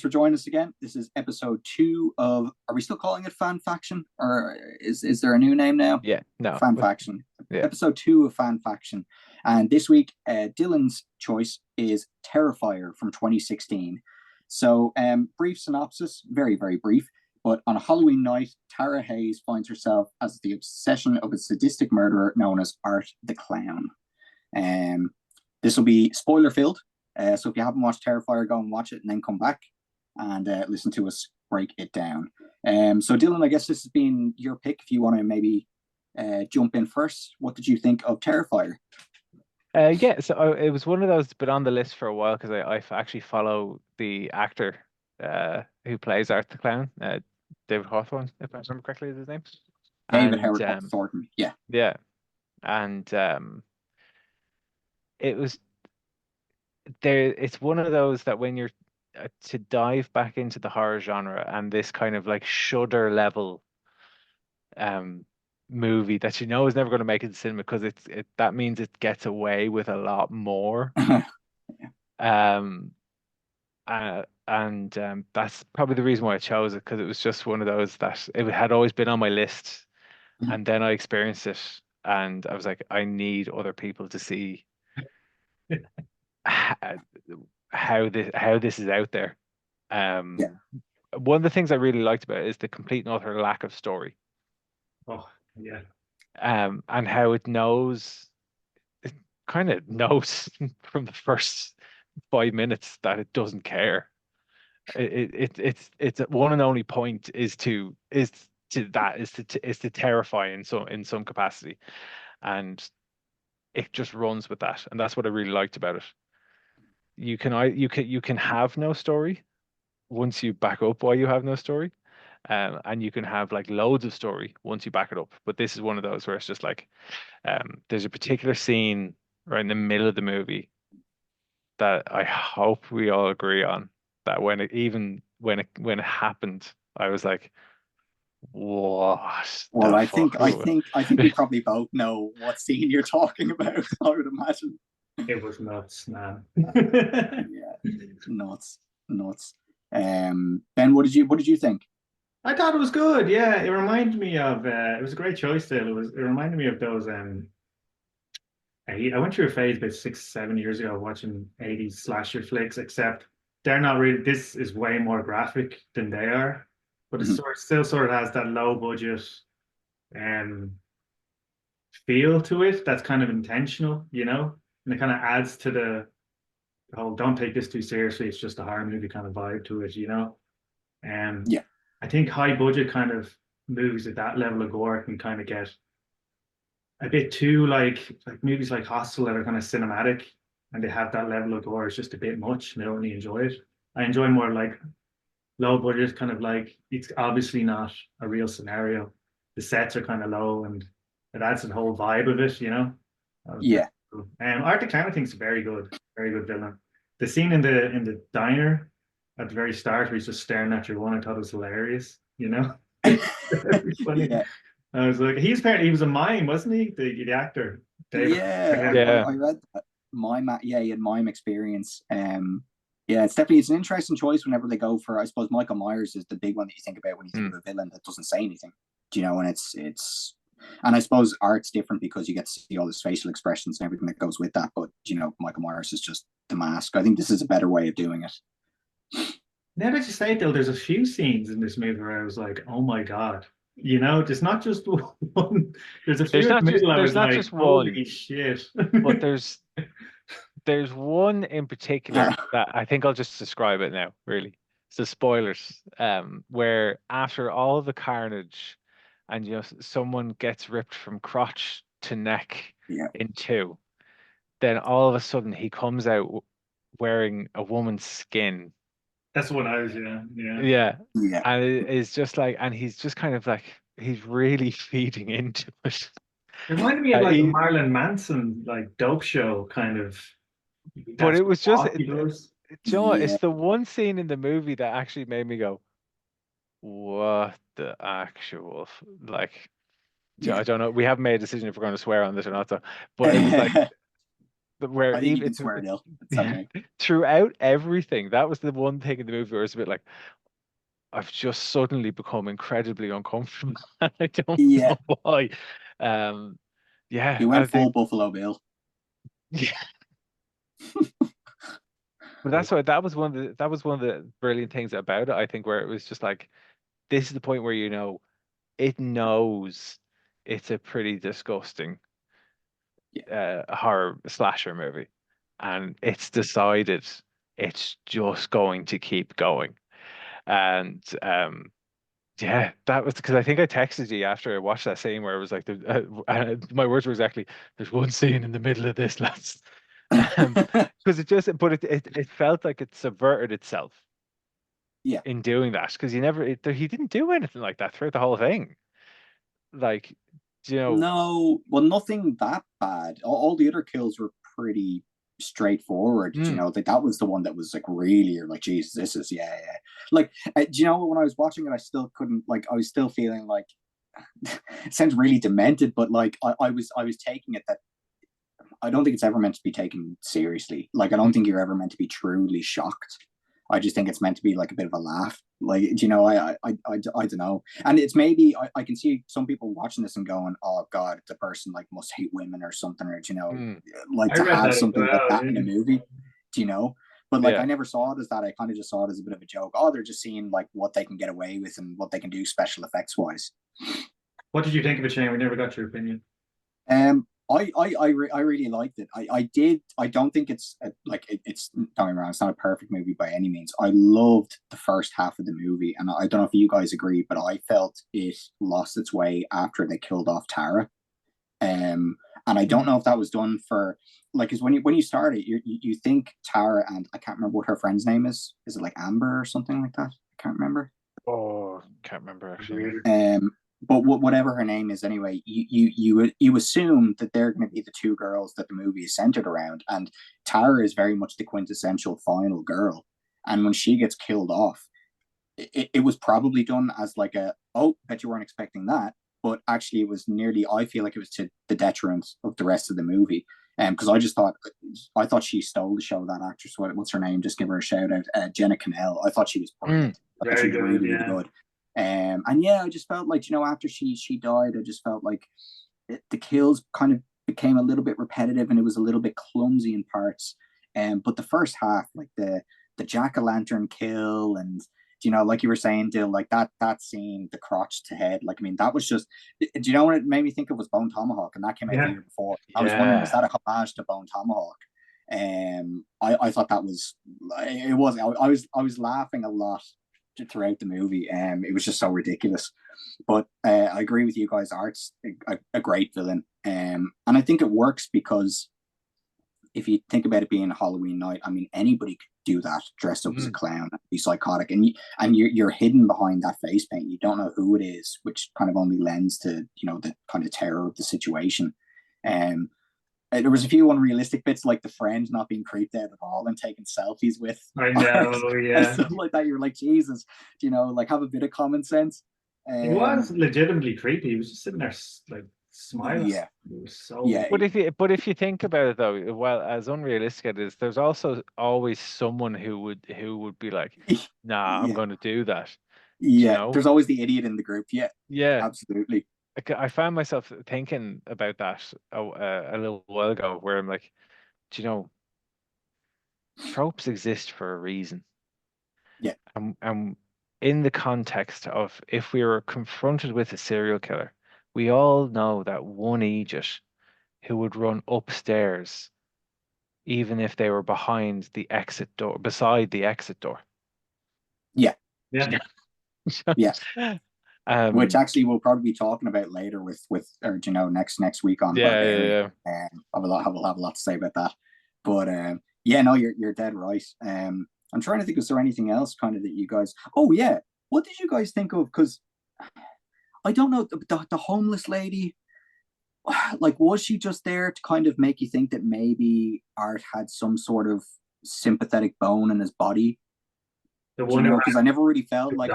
for joining us again. This is episode 2 of. Are we still calling it FanFaction, or is there a new name now? Yeah, no. FanFaction. Yeah. Episode 2 of FanFaction, and this week, Dylan's choice is Terrifier from 2016. So, brief synopsis, very very brief. But on a Halloween night, Tara Hayes finds herself as the obsession of a sadistic murderer known as Art the Clown. This will be spoiler filled. So if you haven't watched Terrifier, go and watch it and then come back and listen to us break it down. So Dylan, I guess this has been your pick. If you want to maybe jump in first, what did you think of Terrifier? Yeah, so it was one of those been on the list for a while because I actually follow the actor who plays Art the Clown, David Hawthorne, if I remember correctly, is his name. David Howard Thornton, yeah. Yeah, and it was there. It's one of those that when you're to dive back into the horror genre and this kind of like Shudder level movie that you know is never going to make it to cinema because that means it gets away with a lot more. That's probably the reason why I chose it, because it was just one of those that it had always been on my list, and then I experienced it and I was like, I need other people to see how this is out there. One of the things I really liked about it is the complete and utter lack of story. Oh yeah. And how it kind of knows from the first 5 minutes that it doesn't care. Its one and only point is to terrify in some capacity, and it just runs with that, and that's what I really liked about it. You can have no story once you back up why you have no story, and you can have like loads of story once you back it up. But this is one of those where it's just like there's a particular scene right in the middle of the movie that I hope we all agree on, that when it happened, I was like, what? Well, I think we probably both know what scene you're talking about. I would imagine. It was nuts, man. Yeah, nuts. Ben, what did you think? I thought it was good. Yeah, it reminded me of. It was a great choice. Still, it reminded me of those. I went through a phase about 6-7 years ago watching 80s slasher flicks, except they're not really. This is way more graphic than they are, but it still sort of has that low budget feel to it. That's kind of intentional, and it kind of adds to the whole "don't take this too seriously, it's just a horror movie" kind of vibe to it, Yeah. I think high budget kind of movies at that level of gore can kind of get a bit too like movies like Hostel that are kind of cinematic and they have that level of gore. It's just a bit much and I don't really enjoy it. I enjoy more like low budget, kind of like it's obviously not a real scenario. The sets are kind of low and it adds the whole vibe of it, Yeah. Cool. Art the Clown I think is very good villain. The scene in the diner at the very start where he's just staring at your one, I thought it was hilarious, funny. Yeah. I was like, he was a mime, wasn't he? The actor. David. Yeah. I read that. Mime experience. Yeah, it's an interesting choice whenever they go for. I suppose Michael Myers is the big one that you think about when you think of a villain that doesn't say anything. And it's. And I suppose Art's different because you get to see all his facial expressions and everything that goes with that. But Michael Myers is just the mask. I think this is a better way of doing it. Now that you say it, though, there's a few scenes in this movie where I was like, "Oh my god!" There's not just one. There's a few. There's not just one. Holy shit! But there's one in particular that I think I'll just describe it now. Really, so spoilers. Where after all the carnage, and someone gets ripped from crotch to neck in two, then all of a sudden he comes out wearing a woman's skin. That's what I was, yeah. And it's just like, and he's just kind of like, he's really feeding into it. It reminded me of like a Marilyn Manson, like dope show kind of. But it was just, it's the one scene in the movie that actually made me go, what the actual, like, I don't know. We haven't made a decision if we're going to swear on this or not, but it was like, where I think you even can swear, Dill. It's okay. throughout everything, that was the one thing in the movie where it's a bit like, I've just suddenly become incredibly uncomfortable. I don't Yeah, know why. Um, yeah, he I went full think, Buffalo Bill. yeah, but that's why that was one of the brilliant things about it, I think, where it was just like, this is the point where it knows it's a pretty disgusting horror slasher movie, and it's decided it's just going to keep going. And yeah, that was because I think I texted you after I watched that scene where it was like, my words were exactly, "There's one scene in the middle of this, lads," because it felt like it subverted itself Yeah. in doing that, because he didn't do anything like that throughout the whole thing. Like, No, well, nothing that bad. All the other kills were pretty straightforward. That was the one that was like really, you're like, Jesus, this is yeah. Like, do you know when I was watching it, I still couldn't like. I was still feeling like it sounds really demented, but like I was taking it that I don't think it's ever meant to be taken seriously. Like, I don't think you're ever meant to be truly shocked. I just think it's meant to be like a bit of a laugh. Like, I don't know. And it's maybe I can see some people watching this and going, "Oh God, the person like must hate women or something," or like I to read have that as something like well. that in a movie. But like, Yeah. I never saw it as that. I kind of just saw it as a bit of a joke. Oh, they're just seeing like what they can get away with and what they can do special effects wise. What did you think of it, Shane? We never got your opinion. I really liked it. I did. I don't think it's it's don't get me wrong. It's not a perfect movie by any means. I loved the first half of the movie, and I don't know if you guys agree, but I felt it lost its way after they killed off Tara. And I don't know if that was done for like, because when you start it, you think Tara, and I can't remember what her friend's name is. Is it like Amber or something like that? I can't remember. Oh, can't remember actually. But whatever her name is, anyway, you assume that they're going to be the two girls that the movie is centered around, and Tara is very much the quintessential final girl. And when she gets killed off, it was probably done as like bet you weren't expecting that, but actually it was nearly. I feel like it was to the detriment of the rest of the movie. Because I thought she stole the show. That actress, what's her name? Just give her a shout out, Jenna Cannell. I thought she was brilliant. I thought she was really good. And yeah, I just felt like, after she died, I just felt like the kills kind of became a little bit repetitive and it was a little bit clumsy in parts. But the first half, like the jack-o'-lantern kill, and like you were saying, Dill, like that scene, the crotch to head, like, I mean, that was just, do you know what it made me think of was Bone Tomahawk, and that came out the year before. I was wondering, is that a homage to Bone Tomahawk? I thought that was, it was, I was laughing a lot throughout the movie. It was just so ridiculous. But I agree with you guys. Art's a great villain, and I think it works because if you think about it being a Halloween night, I mean, anybody could do that dressed up as a clown and be psychotic, and you're hidden behind that face paint. You don't know who it is, which kind of only lends to the kind of terror of the situation. There was a few unrealistic bits, like the friend not being creeped out at all and taking selfies with. I know, yeah. Stuff like that. You're like, Jesus, like, have a bit of common sense. It was legitimately creepy. He was just sitting there like smiling. Yeah. It was so. Yeah. But if you think about it though, well, as unrealistic it is, there's also always someone who would be like, nah, I'm going to do that. Yeah. There's always the idiot in the group. Yeah. Yeah. Absolutely. I found myself thinking about that a little while ago, where I'm like, tropes exist for a reason. Yeah. And in the context of, if we were confronted with a serial killer, we all know that one idiot who would run upstairs even if they were beside the exit door. Yeah. Yeah. Yeah. Which actually we'll probably be talking about later with or next week on Barbarian. I will have a lot to say about that. But yeah, no, you're dead right. I'm trying to think, is there anything else kind of that you guys? Oh yeah, what did you guys think of? Because I don't know, the homeless lady. Like, was she just there to kind of make you think that maybe Art had some sort of sympathetic bone in his body? Because I never really felt like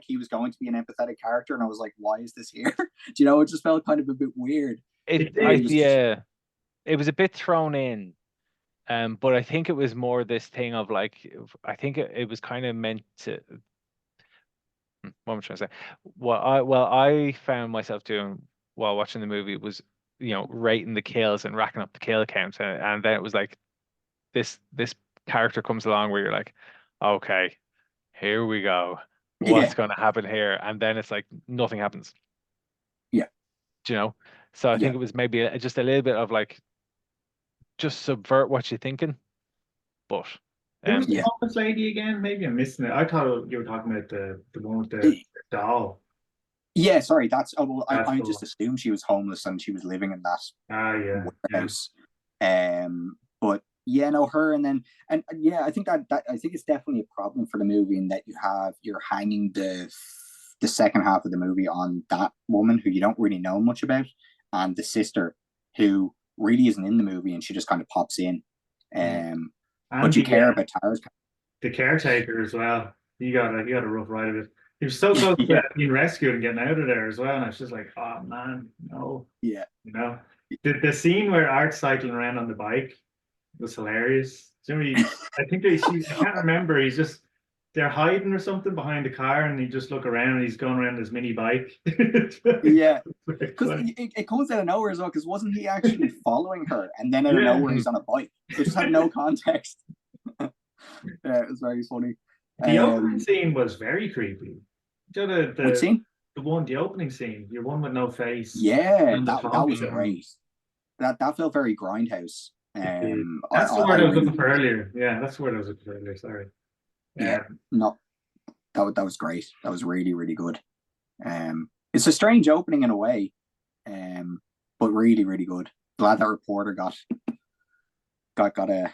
he was going to be an empathetic character, and I was like, why is this here? It just felt kind of a bit weird. It was a bit thrown in But I think it was more this thing of like, I think it was kind of meant to. What am I trying to say? I found myself doing while watching the movie was, rating the kills and racking up the kill counts, and then it was like this character comes along where you're like, okay, here we go. What's Yeah. going to happen here? And then it's like nothing happens. Yeah. Do you know? So I think Yeah. it was maybe just a little bit of like, just subvert what you're thinking. But Who was the Yeah. homeless lady again? Maybe I'm missing it. I thought you were talking about the one with the doll. Yeah, sorry, that's well, That's I the just one. assumed she was homeless and she was living in that Yeah. warehouse. But yeah, no, her and yeah, I think that I think it's definitely a problem for the movie in that you're hanging the second half of the movie on that woman who you don't really know much about, and the sister who really isn't in the movie and she just kind of pops in. And But you care about Tara's the caretaker as well. He got a rough ride of it. He was so close Yeah. to being rescued and getting out of there as well. And I was just like, oh man, no. Yeah. The scene where Art's cycling around on the bike was hilarious. I think I can't remember. They're hiding or something behind the car, and he just look around and he's going around his mini bike. Yeah, because it comes out of nowhere as well. Because wasn't he actually following her, and then out of nowhere he's on a bike? It just had no context. Yeah, it was very funny. The opening scene was very creepy. What scene? The opening scene, your one with no face. Yeah, that was great. That felt very Grindhouse. That's the word I was looking for earlier. Yeah, that's the word I was looking for earlier. Sorry. Yeah, no, that was great. That was really, really good. It's a strange opening in a way, but really, really good. Glad that reporter got a.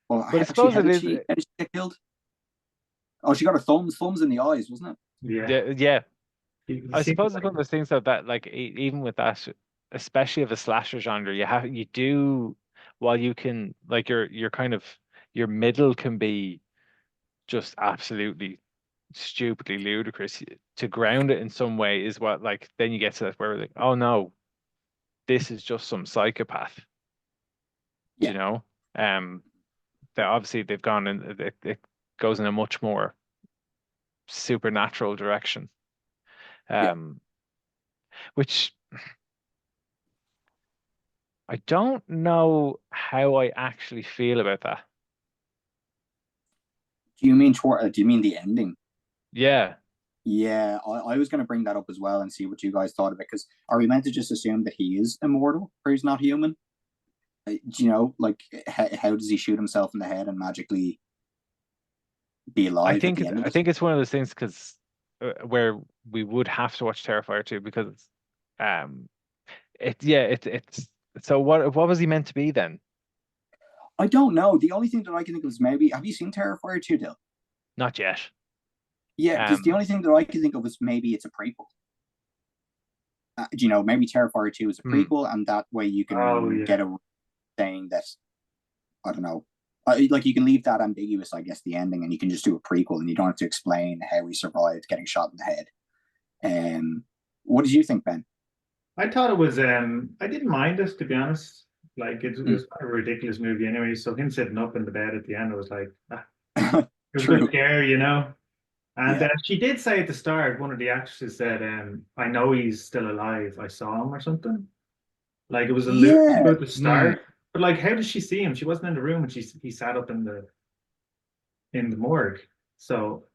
Well, but I suppose how did she get killed? Oh, she got her thumbs in the eyes, wasn't it? Yeah. I suppose it's one of those things that like even with that, especially of a slasher genre, you do, while you can like your kind of your middle can be just absolutely stupidly ludicrous. To ground it in some way is what, like, then you get to that where like, oh no, this is just some psychopath. Yeah. You know, that obviously they've gone and it goes in a much more supernatural direction. Which I don't know how I actually feel about that. Do you mean the ending? Yeah. Yeah, I was going to bring that up as well and see what you guys thought of it, because are we meant to just assume that he is immortal or he's not human? Do you know, like, how does he shoot himself in the head and magically be alive? I think it's one of those things because where we would have to watch Terrifier 2 because it's so what was he meant to be then? I don't know. The only thing that I can think of is maybe, have you seen Terrifier 2, Dill? Not yet. Yeah, because the only thing that I can think of is maybe it's a prequel. Maybe Terrifier 2 is a prequel, and that way you can get a saying that, I don't know, like you can leave that ambiguous, I guess, the ending, and you can just do a prequel, and you don't have to explain how he survived getting shot in the head. What did you think, Ben? I thought it was. I didn't mind it, to be honest. Like it was kind of a ridiculous movie anyway. So him sitting up in the bed at the end, I was like, it was a good scare, And she did say at the start, one of the actresses said, "I know he's still alive. I saw him," or something. Like it was a little at the start, but like, how did she see him? She wasn't in the room when he sat up in the morgue. So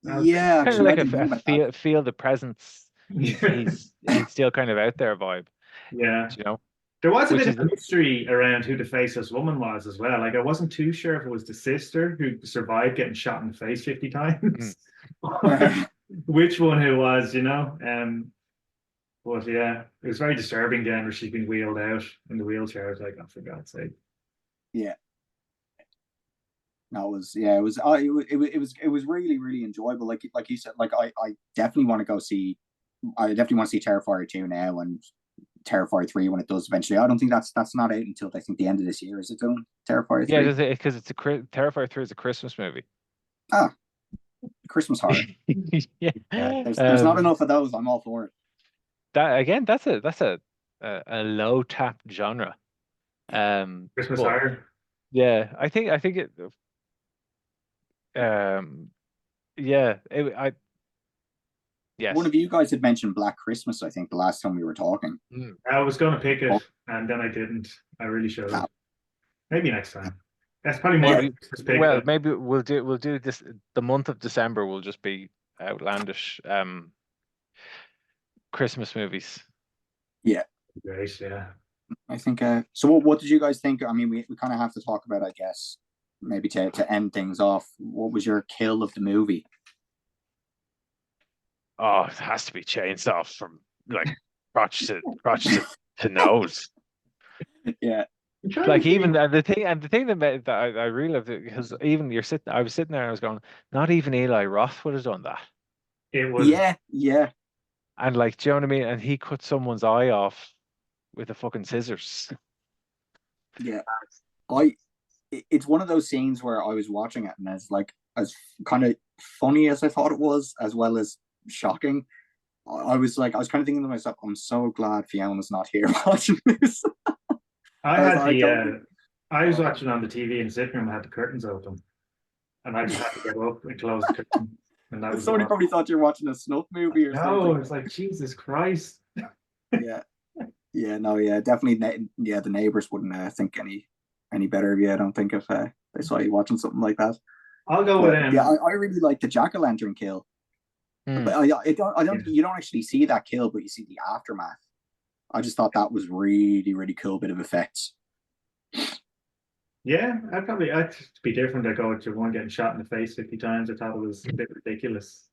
yeah, kind of like a feel the presence. He's still kind of out there vibe. Yeah, you know. There was a bit of a mystery around who the faceless woman was as well. Like I wasn't too sure if it was the sister who survived getting shot in the face 50 times, which one who was, But yeah, it was very disturbing again where she's been wheeled out in the wheelchair. I was like, oh, for God's sake. Yeah. No, it was really, really enjoyable. Like you said, like I definitely want to go see. I definitely want to see Terrifier 2 now and Terrifier 3 when it does eventually. I don't think that's not out until I think the end of this year. Is it doing Terrifier 3? Yeah, because it's Terrifier 3 is a Christmas movie. Ah, Christmas horror. Yeah. There's not enough of those. I'm all for it. That again, that's a low tap genre. Christmas but Horror. yeah, I think it. Yeah, One yes. of you guys had mentioned Black Christmas, I think, the last time we were talking. I was going to pick it, Oh, and then I didn't. I really should have. that- Maybe next time. That's probably more Maybe, of a Christmas pick. well, maybe we'll do this. The month of December will just be outlandish Christmas movies. yeah. Great, yeah. I think. So, what did you guys think? I mean, we kind of have to talk about, I guess, maybe to end things off. What was your kill of the movie? Oh, it has to be Chainsaw from like crotch to nose. Yeah, I'm trying Like to even think. the thing that I really loved it because even I was sitting there and I was going, not even Eli Roth would have done that. It was. yeah. And like, do you know what I mean? And he cut someone's eye off with the fucking scissors. Yeah. It's one of those scenes where I was watching it and it's like as kind of funny as I thought it was, as well as shocking. I was kind of thinking to myself, I'm so glad Fiona's not here watching this. I I was had like, I was watching on the TV in the sitting room. I had the curtains open, and I just had to get up and close the curtain. And that was somebody all. probably thought you're watching a snuff movie or No, something. it's like Jesus Christ. Yeah, definitely. Yeah, the neighbors wouldn't think any better of you. I don't think if they saw you watching something like that. I'll go But with yeah, I really like the jack-o'-lantern kill. But I don't think you don't actually see that kill, but you see the aftermath. I just thought that was really, really cool bit of effects. Yeah, I'd be different. I go with your one getting shot in the face 50 times. I thought it was a bit ridiculous.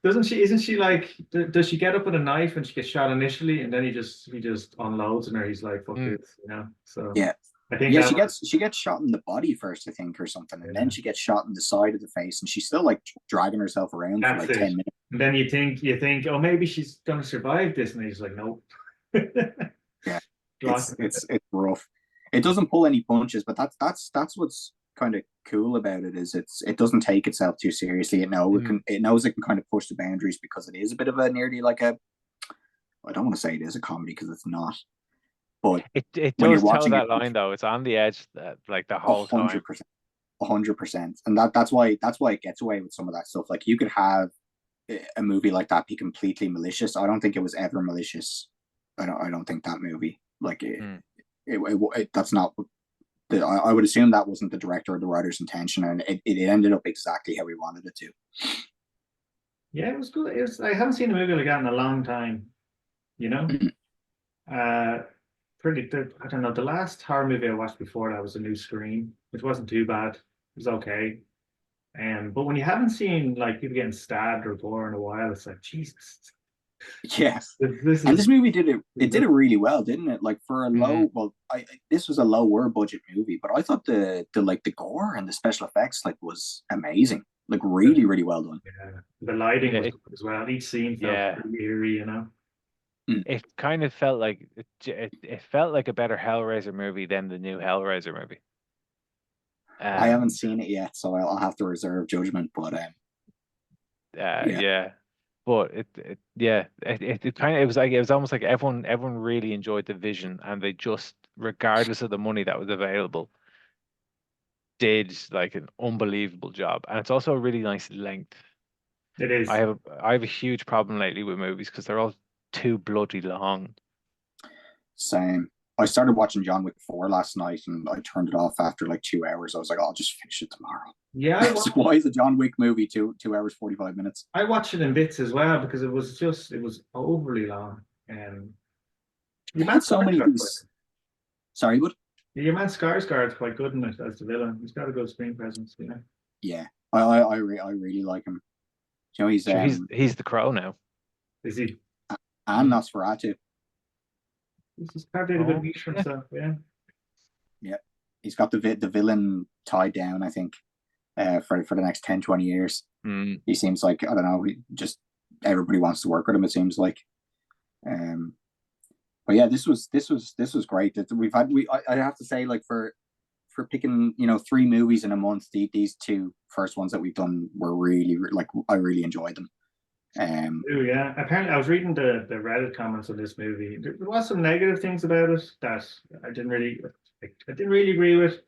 Isn't she like, does she get up with a knife and she gets shot initially and then he just unloads on her? He's like, fuck this, you know? So Yeah. I think Yeah, she gets shot in the body first, I think, or something, and then she gets shot in the side of the face, and she's still like dragging herself around for like 10 minutes. And then you think, oh, maybe she's gonna survive this, and he's like, nope. Yeah, it's rough. It doesn't pull any punches, but that's what's kind of cool about it is it doesn't take itself too seriously. It knows it can kind of push the boundaries because it is a bit of a nearly like a. I don't want to say it is a comedy because it's not. But it does tell that line though. It's on the edge that like the whole 100%, 100%, and that's why it gets away with some of that stuff. Like you could have a movie like that be completely malicious. I don't think it was ever malicious. I don't think that movie like that's not. I would assume that wasn't the director or the writer's intention, and it ended up exactly how we wanted it to. Yeah, it was good. I haven't seen a movie like that in a long time. You know. I don't know. The last horror movie I watched before that was A New Scream, which wasn't too bad. It was okay. But when you haven't seen like people getting stabbed or gore in a while, it's like Jesus. Yeah, this movie did it really well, didn't it? Like for a low, this was a lower budget movie, but I thought the gore and the special effects like was amazing, like really really well done. Yeah, the lighting was good as well. Each scene felt pretty eerie, you know. It kind of felt like it felt like a better Hellraiser movie than the new Hellraiser movie. I haven't seen it yet, so I'll have to reserve judgment. But but it was almost like everyone really enjoyed the vision, and they just, regardless of the money that was available, did like an unbelievable job. And it's also a really nice length. It is. I have a huge problem lately with movies because they're all too bloody long. Same. I started watching John Wick 4 last night and I turned it off after like 2 hours. I was like, I'll just finish it tomorrow. Yeah. So why is a John Wick movie 2 hours 45 minutes? I watched it in bits as well because it was overly long. You had so many things. Sorry, what? Your man Skarsgård's quite good in it as the villain. He's got a good screen presence, you know. Yeah, I really like him. You know, he's the Crow now. Is he? And Nosferatu. He's carved out a good niche for himself, yeah. Yeah, he's got the villain tied down, I think, for the next 10, 20 years. He seems like, I don't know, just everybody wants to work with him, it seems like. But yeah, this was great. I have to say, like for picking 3 movies in a month, these 2 first ones that we've done were really, like, I really enjoyed them. Oh yeah. Apparently, I was reading the Reddit comments on this movie. There was some negative things about it that I didn't really agree with.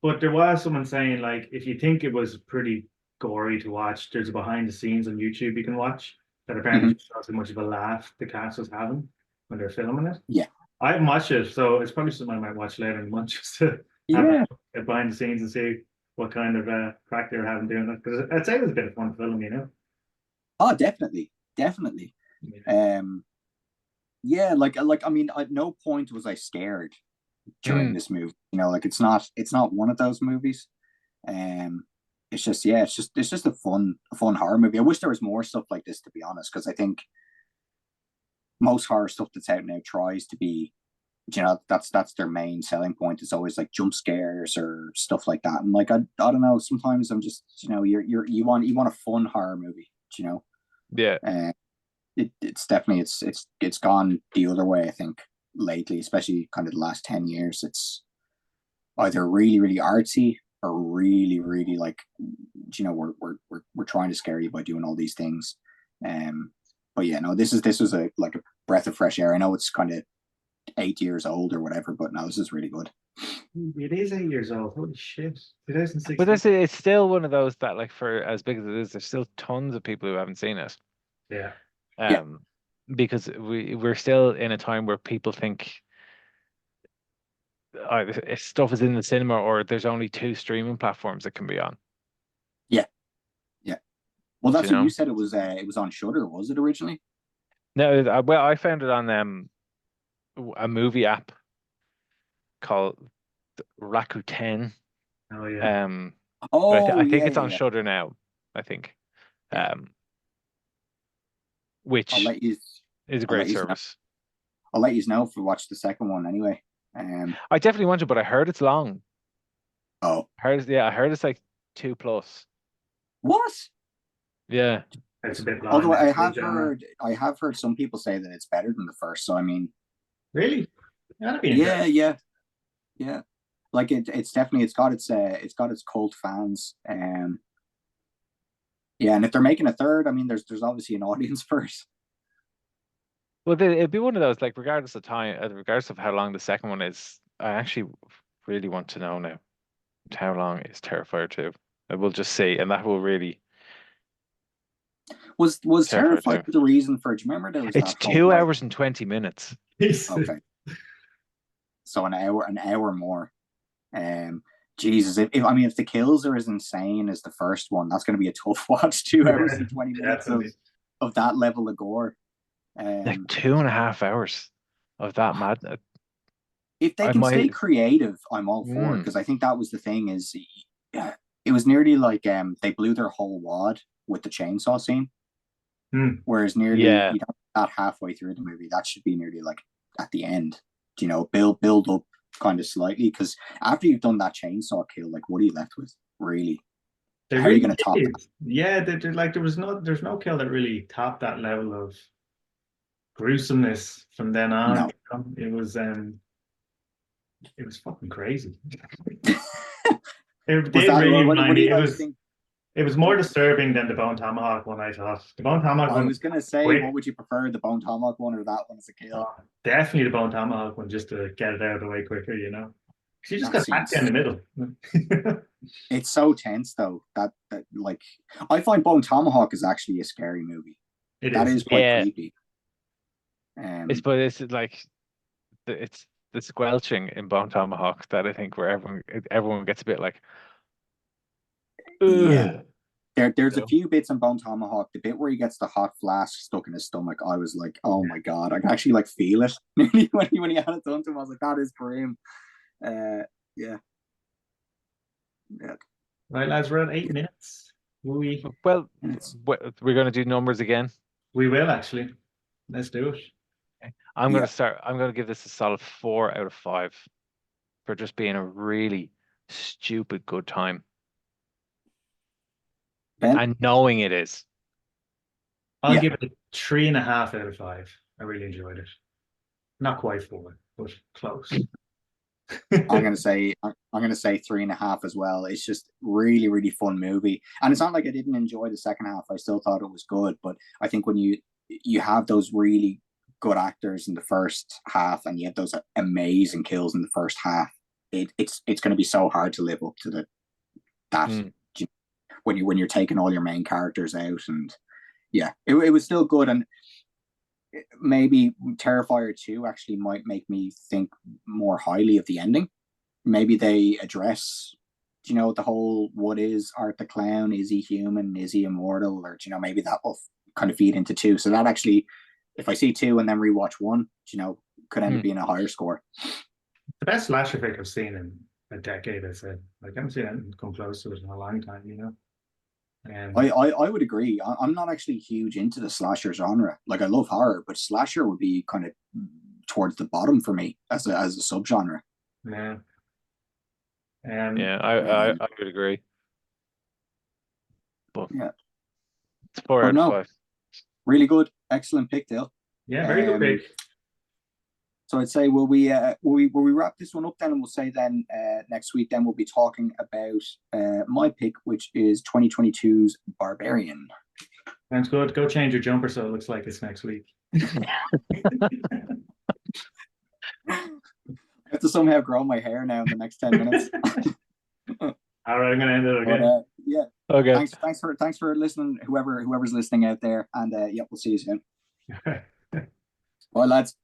But there was someone saying like if you think it was pretty gory to watch, there's a behind the scenes on YouTube you can watch that apparently just shows how much of a laugh the cast was having when they're filming it. Yeah. I haven't watched it, so it's probably something I might watch later in the month just to have a behind the scenes and see what kind of crack they were having doing it. Because I'd say it was a bit of fun film, you know. Oh, definitely. Yeah. Yeah, like I mean, at no point was I scared during this movie. You know, like it's not one of those movies. It's just a fun horror movie. I wish there was more stuff like this, to be honest, because I think most horror stuff that's out now tries to be, you know, that's their main selling point. Is always like jump scares or stuff like that. And like I don't know, sometimes I'm just, you know, you want a fun horror movie, you know. Yeah. It's definitely it's gone the other way, I think, lately, especially kind of the last 10 years. It's either really, really artsy or really, really like, you know, we're trying to scare you by doing all these things. But yeah, no, this was a breath of fresh air. I know it's kind of 8 years old or whatever, but no, this is really good. It is 8 years old. Holy shit. 2016. But it's still one of those that, like, for as big as it is, there's still tons of people who haven't seen it. Yeah. Because we're still in a time where people think stuff is in the cinema or there's only 2 streaming platforms it can be on. Yeah. Well, that's what you said. It was on Shudder, was it originally? No, well, I found it on a movie app called Rakuten. Oh yeah. I think it's on Shudder now. I think, which is a great service. I'll let you know if we watch the second one anyway. I definitely want to, but I heard it's long. Oh, I heard it's like 2+. What? Yeah, it's a bit long. Although I have heard some people say that it's better than the first. So I mean, really, that'd be yeah. Like it's definitely it's got its cult fans. Yeah, and if they're making a third, I mean, there's obviously an audience for it. Well, it'd be one of those, like, regardless of time, regardless of how long the second one is, I actually really want to know now how long is Terrifier 2. I will just see, and that will really. Was Terrifier the reason for it? Do you remember there was? It's 2 hours and 20 minutes. Okay, so an hour more. Jesus, if the kills are as insane as the first one, that's going to be a tough watch. 2 hours and 20 minutes of that level of gore. Like 2.5 hours of that madness. If they can stay creative, I'm all for it, because I think that was the thing. Is it was nearly like they blew their whole wad with the chainsaw scene, whereas nearly you know, not halfway through the movie, that should be nearly like at the end. You know, build up kind of slightly, because after you've done that chainsaw kill, like, what are you left with, really? How are you going to top that? Yeah, like there's no kill that really topped that level of gruesomeness from then on. No. You know? It was fucking crazy. It was more disturbing than the Bone Tomahawk one, I thought. The Bone Tomahawk one. I was going to say, what would you prefer, the Bone Tomahawk one or that one as a kill? Definitely the Bone Tomahawk one, just to get it out of the way quicker, you know. She just got hacked in the middle. It's so tense, though. That like, I find Bone Tomahawk is actually a scary movie. That is quite creepy. It's like it's the squelching in Bone Tomahawk that I think where everyone gets a bit like. Yeah. There's a few bits in Bone Tomahawk. The bit where he gets the hot flask stuck in his stomach, I was like, oh my god, I can actually like feel it. when he had it done to him, I was like, that is grim. Yeah. Right, lads, we're at 8 minutes. Well, we're going to do numbers again. We will, actually. Let's do it. Okay. I'm going to give this a solid 4 out of 5 for just being a really stupid good time. Ben? And knowing it is. I'll give it a 3.5 out of 5. I really enjoyed it. Not quite 4, but close. I'm gonna say 3.5 as well. It's just really, really fun movie, and it's not like I didn't enjoy the second half. I still thought it was good, but I think when you have those really good actors in the first half, and you have those amazing kills in the first half, it's going to be so hard to live up to that when you're taking all your main characters out, and yeah, it was still good, and maybe Terrifier 2 actually might make me think more highly of the ending. Maybe they address, the whole, what is Art the Clown? Is he human? Is he immortal? Or, maybe that will kind of feed into 2. So that actually, if I see 2 and then rewatch 1, could end up being a higher score. The best slasher flick I've seen in a decade, I said. Like, I haven't seen anything come close to it in a long time, I would agree. I'm not actually huge into the slasher genre. Like, I love horror, but slasher would be kind of towards the bottom for me as a subgenre. Yeah. I would agree. But yeah, it's 4 out of 5. Really good, excellent pick, Dale. Yeah, very good pick. So I'd say will we wrap this one up then, and we'll say then next week then we'll be talking about my pick, which is 2022's Barbarian. Sounds good. Go change your jumper so it looks like it's next week. I have to somehow grow my hair now in the next 10 minutes. All right, I'm gonna end it again. Yeah. Okay. Thanks for listening, whoever's listening out there, and we'll see you soon. Bye, lads.